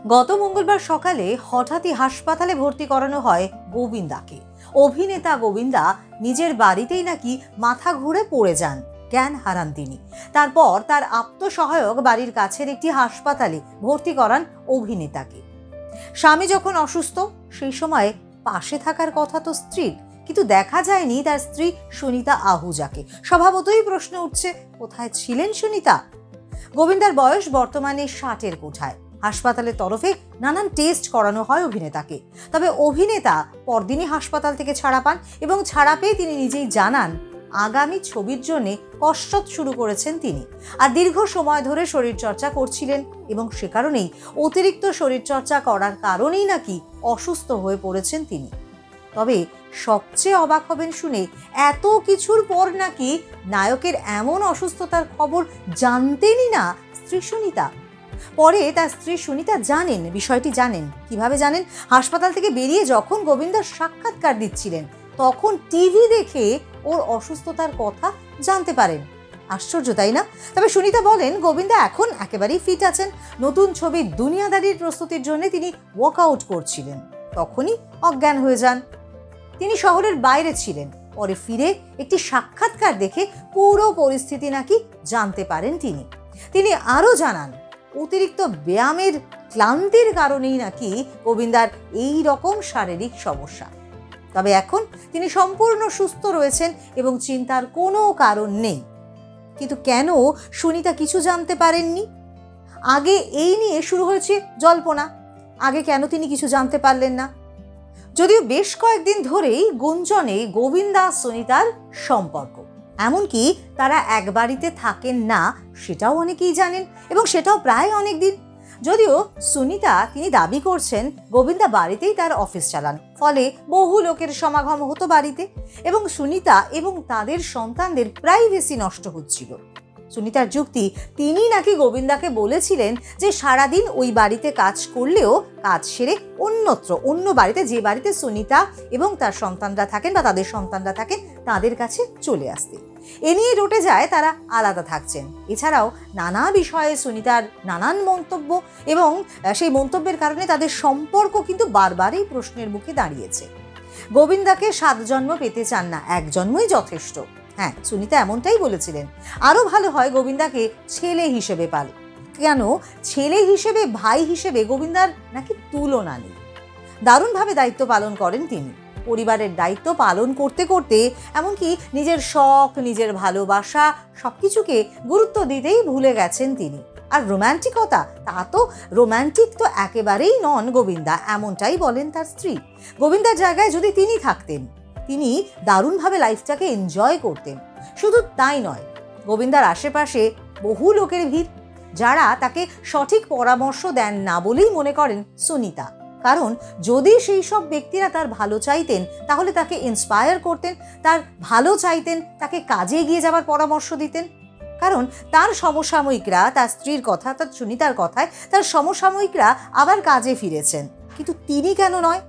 গত মঙ্গলবার সকালে হঠাৎই হাসপাতালে ভর্তি করানো হয় গোবিন্দাকে। অভিনেতা গোবিন্দা নিজের বাড়িতেই নাকি মাথা ঘুরে পড়ে যান, জ্ঞান হারান তিনি। তারপর তার আত্মসহায়ক বাড়ির কাছের একটি হাসপাতালে ভর্তি করান অভিনেতাকে। স্বামী যখন অসুস্থ সেই সময় পাশে থাকার কথা তো স্ত্রীর, কিন্তু দেখা যায়নি তার স্ত্রী সুনিতা আহুজাকে। স্বভাবতই প্রশ্ন উঠছে, কোথায় ছিলেন সুনিতা? গোবিন্দার বয়স বর্তমানে 60-এর কোঠায়। হাসপাতালের তরফে নানান টেস্ট করানো হয় অভিনেতাকে। তবে অভিনেতা পরদিনই হাসপাতাল থেকে ছাড়া পান এবং ছাড়া পেয়ে তিনি নিজেই জানান আগামী ছবির জন্য কসরত শুরু করেছেন তিনি। আর দীর্ঘ সময় ধরে শরীরচর্চা করছিলেন এবং সে কারণেই অতিরিক্ত শরীরচর্চা করার কারণেই নাকি অসুস্থ হয়ে পড়েছেন তিনি। তবে সবচেয়ে অবাক হবেন শুনে, এত কিছুর পর নাকি নায়কের এমন অসুস্থতার খবর জানতেনই না স্ত্রী সুনিতা। পরে তার স্ত্রী সুনিতা জানেন, বিষয়টি জানেন। কিভাবে জানেন? হাসপাতাল থেকে বেরিয়ে যখন গোবিন্দার সাক্ষাৎকার দিচ্ছিলেন তখন টিভি দেখে ওর অসুস্থতার কথা জানতে পারেন। আশ্চর্য, তাই না? তবে সুনিতা বলেন গোবিন্দা এখন একেবারেই ফিট আছেন। নতুন ছবির দুনিয়াদারির প্রস্তুতির জন্য তিনি ওয়ার্কআউট করছিলেন, তখনই অজ্ঞান হয়ে যান। তিনি শহরের বাইরে ছিলেন। পরে ফিরে একটি সাক্ষাৎকার দেখে পুরো পরিস্থিতি নাকি জানতে পারেন তিনি আরও জানান অতিরিক্ত ব্যায়ামের ক্লান্তির কারণেই নাকি গোবিন্দার এই রকম শারীরিক সমস্যা। তবে এখন তিনি সম্পূর্ণ সুস্থ রয়েছেন এবং চিন্তার কোনো কারণ নেই। কিন্তু কেন সুনিতা কিছু জানতে পারেননি? আগে এই নিয়ে শুরু হয়েছে জল্পনা। আগে কেন তিনি কিছু জানতে পারলেন না? যদিও বেশ কয়েকদিন ধরেই গুঞ্জনে গোবিন্দা সুনিতার সম্পর্ক, এমনকি তারা এক বাড়িতে থাকেন না সেটাও অনেকেই জানেন এবং সেটাও প্রায় অনেক দিন। যদিও সুনিতা তিনি দাবি করছেন গোবিন্দা বাড়িতেই তার অফিস চালান, ফলে বহু লোকের সমাগম হতো বাড়িতে এবং সুনিতা এবং তাদের সন্তানদের প্রাইভেসি নষ্ট হচ্ছিল। সুনিতার যুক্তি, তিনি নাকি গোবিন্দাকে বলেছিলেন যে সারাদিন ওই বাড়িতে কাজ করলেও কাজ সেরে অন্য বাড়িতে, যে বাড়িতে সুনিতা এবং তার সন্তানরা থাকেন বা তাদের সন্তানরা থাকেন, তাদের কাছে চলে আসতে। এ নিয়ে রটে যায় তারা আলাদা থাকছেন। এছাড়াও নানা বিষয়ে সুনিতার নানান মন্তব্য এবং সেই মন্তব্যের কারণে তাদের সম্পর্ক কিন্তু বারবারই প্রশ্নের মুখে দাঁড়িয়েছে। গোবিন্দাকে 7 জন্ম পেতে চান না, 1 জন্মই যথেষ্ট। হ্যাঁ, সুনিতা এমনটাই বলেছিলেন। আরো ভালো হয় গোবিন্দাকে ছেলে হিসেবে পাল। কেন? ছেলে হিসেবে, ভাই হিসেবে গোবিন্দার নাকি তুলনা নেই। দারুণভাবে দায়িত্ব পালন করেন তিনি। পরিবারের দায়িত্ব পালন করতে করতে এমনকি নিজের শখ, নিজের ভালোবাসা সবকিছুকে গুরুত্ব দিতেই ভুলে গেছেন তিনি। আর রোম্যান্টিকতা, তা তো রোম্যান্টিক তো একেবারেই নন গোবিন্দা, এমনটাই বলেন তার স্ত্রী। গোবিন্দার জায়গায় যদি তিনি থাকতেন, তিনি দারুণভাবে লাইফটাকে এনজয় করতেন। শুধু তাই নয়, গোবিন্দার আশেপাশে বহু লোকের ভিড়, যারা তাকে সঠিক পরামর্শ দেন না বলেই মনে করেন সুনিতা। কারণ যদি সেই সব ব্যক্তিরা তার ভালো চাইতেন তাহলে তাকে ইন্সপায়ার করতেন, তার ভালো চাইতেন, তাকে কাজে এগিয়ে যাওয়ার পরামর্শ দিতেন। কারণ তার সমসাময়িকরা, তার স্ত্রীর কথা, তার সুনিতার কথায় তার সমসাময়িকরা আবার কাজে ফিরেছেন, কিন্তু তিনি কেন নয়?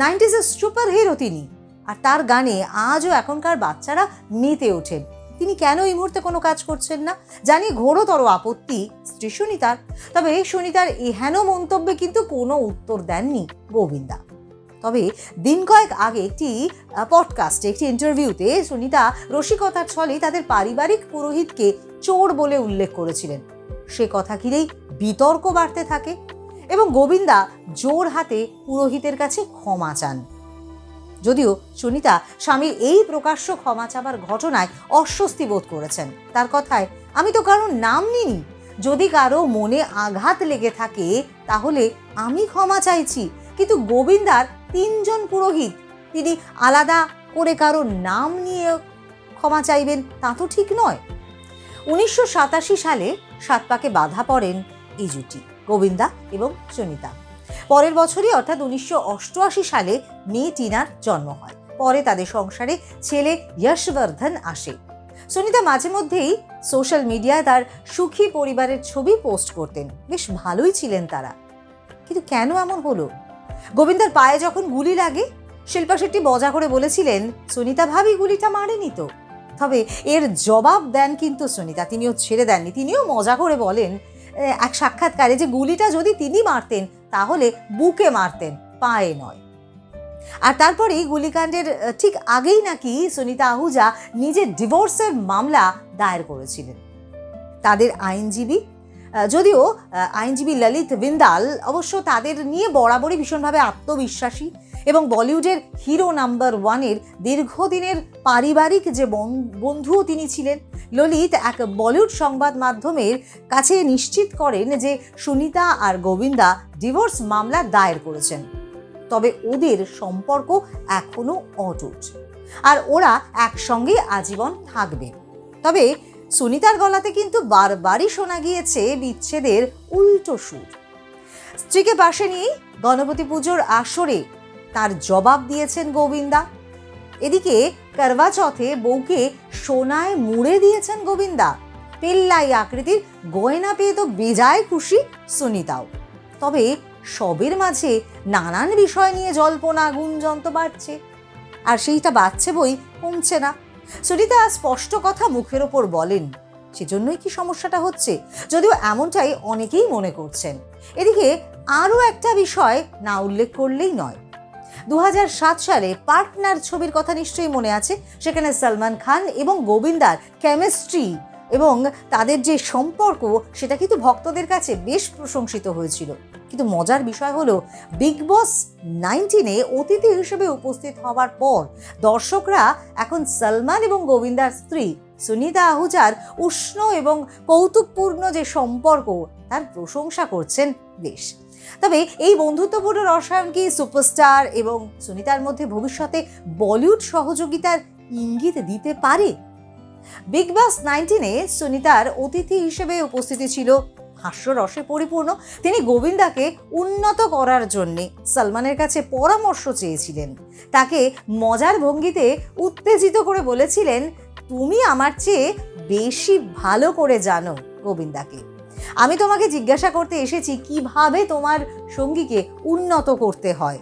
90s-এর সুপার হিরো তিনি, আর তার গানে আজও এখনকার বাচ্চারা মেতে ওঠেন। তিনি কেন এই মুহূর্তে কোনো কাজ করছেন না? জানি ঘোরতর আপত্তি স্ত্রী সুনিতার। তবে সুনিতার এহেন মন্তব্যে কিন্তু কোনো উত্তর দেননি গোবিন্দা। তবে দিন কয়েক আগে একটি পডকাস্টে, একটি ইন্টারভিউতে সুনিতা রসিকতার ছলে তাদের পারিবারিক পুরোহিতকে চোর বলে উল্লেখ করেছিলেন। সে কথা ঘিরেই বিতর্ক বাড়তে থাকে এবং গোবিন্দা জোর হাতে পুরোহিতের কাছে ক্ষমা চান। যদিও সুনিতা স্বামীর এই প্রকাশ্য ক্ষমা চাবার ঘটনায় অস্বস্তি বোধ করেছেন। তার কথায়, আমি তো কারোর নাম নিইনি, যদি কারো মনে আঘাত লেগে থাকে তাহলে আমি ক্ষমা চাইছি, কিন্তু গোবিন্দার 3 জন পুরোহিত, তিনি আলাদা করে কারোর নাম নিয়ে ক্ষমা চাইবেন, তা তো ঠিক নয়। 1987 সালে 7 পাকে বাধা পড়েন এই জুটি, গোবিন্দা এবং সুনিতা। পরের বছরই অর্থাৎ 1988 সালে মেয়ে টিনার জন্ম হয়। পরে তাদের সংসারে ছেলে যশবর্ধন আসে। সুনিতা মাঝে মধ্যেই সোশ্যাল মিডিয়ায় তার সুখী পরিবারের ছবি পোস্ট করতেন। বেশ ভালোই ছিলেন তারা। কিন্তু কেন এমন হলো? গোবিন্দার পায়ে যখন গুলি লাগে, শিল্পা শেট্টি মজা করে বলেছিলেন সুনিতা ভাবি গুলিটা মারেনি তো। তবে এর জবাব দেন কিন্তু সুনিতা, তিনিও ছেড়ে দেননি। তিনিও মজা করে বলেন এক সাক্ষাৎকারে যে গুলিটা যদি তিনি মারতেন তাহলে বুকে মারতেন, পায়ে নয়। আর তারপরেই গুলিকাণ্ডের ঠিক আগেই নাকি সুনিতা আহুজা নিজের ডিভোর্সের মামলা দায়ের করেছিলেন। তাদের আইনজীবী, যদিও আইনজীবী ললিত বিন্দাল অবশ্য তাদের নিয়ে বরাবরই ভীষণভাবে আত্মবিশ্বাসী এবং বলিউডের হিরো নাম্বার 1-এর দীর্ঘদিনের পারিবারিক যে বন্ধুও তিনি ছিলেন। ললিত এক বলিউড সংবাদ মাধ্যমের কাছে নিশ্চিত করেন যে সুনিতা আর গোবিন্দা ডিভোর্স মামলা দায়ের করেছেন, তবে ওদের সম্পর্ক এখনো অটুট আর ওরা একসঙ্গে আজীবন থাকবে। তবে সুনিতার গলাতে কিন্তু বারবারই শোনা গিয়েছে বিচ্ছেদের উল্টো সুর। স্ত্রীকে পাশে নিয়েই গণপতি পুজোর আসরে তার জবাব দিয়েছেন গোবিন্দা। এদিকে করবা চৌথে বউকে সোনায় মুড়ে দিয়েছেন গোবিন্দা। পেল্লাই আকৃতির গয়না পেয়ে তো বেজায় খুশি সুনিতাও। তবে সবের মাঝে নানান বিষয় নিয়ে জল্পনা গুঞ্জন তো বাড়ছে, আর সেইটা বাড়ছে বই কমছে না। সুনিতা স্পষ্ট কথা মুখের ওপর বলেন, সেজন্যই কি সমস্যাটা হচ্ছে, যদিও এমনটাই অনেকেই মনে করছেন। এদিকে আরও একটা বিষয় না উল্লেখ করলেই নয়। 2007 সালে পার্টনার ছবির কথা নিশ্চয়ই মনে আছে। সেখানে সলমান খান এবং গোবিন্দার কেমিস্ট্রি এবং তাদের যে সম্পর্ক সেটা কিন্তু ভক্তদের কাছে বেশ প্রশংসিত হয়েছিল। কিন্তু মজার বিষয় হলো, বিগ বস 19-এ অতিথি হিসেবে উপস্থিত হওয়ার পর দর্শকরা এখন সলমান এবং গোবিন্দার স্ত্রী সুনিতা আহুজার উষ্ণ এবং কৌতুকপূর্ণ যে সম্পর্ক তার প্রশংসা করছেন বেশ। তবে এই বন্ধুত্বপূর্ণ রসায়ন কি সুপারস্টার এবং সুনিতার মধ্যে ভবিষ্যতে বলিউড সহযোগিতার ইঙ্গিত দিতে পারে? বিগ বস 19-এ সুনিতার অতিথি হিসেবে উপস্থিতি ছিল হাস্যরসে পরিপূর্ণ। তিনি গোবিন্দাকে উন্নত করার জন্য সলমানের কাছে পরামর্শ চেয়েছিলেন। তাকে মজার ভঙ্গিতে উত্তেজিত করে বলেছিলেন, তুমি আমার চেয়ে বেশি ভালো করে জানো গোবিন্দাকে। আমি তোমাকে জিজ্ঞাসা করতে এসেছি কিভাবে তোমার সঙ্গীকে উন্নত করতে হয়।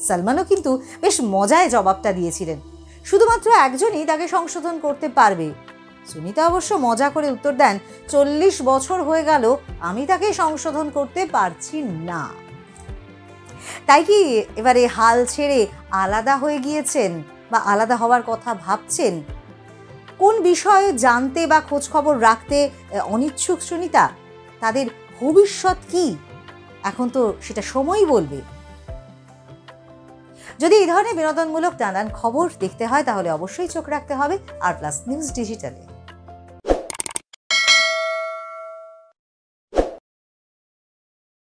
সলমানও কিন্তু বেশ মজায় জবাবটা দিয়েছিলেন, শুধুমাত্র একজনই তাকে সংশোধন করতে পারবে। সুনিতা অবশ্য মজা করে উত্তর দেন, 40 বছর হয়ে গেল আমি তাকে সংশোধন করতে পারছি না। তাই কি এবারে হাল ছেড়ে আলাদা হয়ে গিয়েছেন বা আলাদা হওয়ার কথা ভাবছেন? কোন বিষয়ে জানতে বা খোঁজ খবর রাখতে অনিচ্ছুক সুনিতা? তাদের ভবিষ্যৎ কি? এখন তো সেটা সময়ই বলবে। যদি এই ধরনের বিনোদনমূলক নানান খবর দেখতে হয় তাহলে অবশ্যই চোখ রাখতে হবে আর প্লাস নিউজ ডিজিটালে।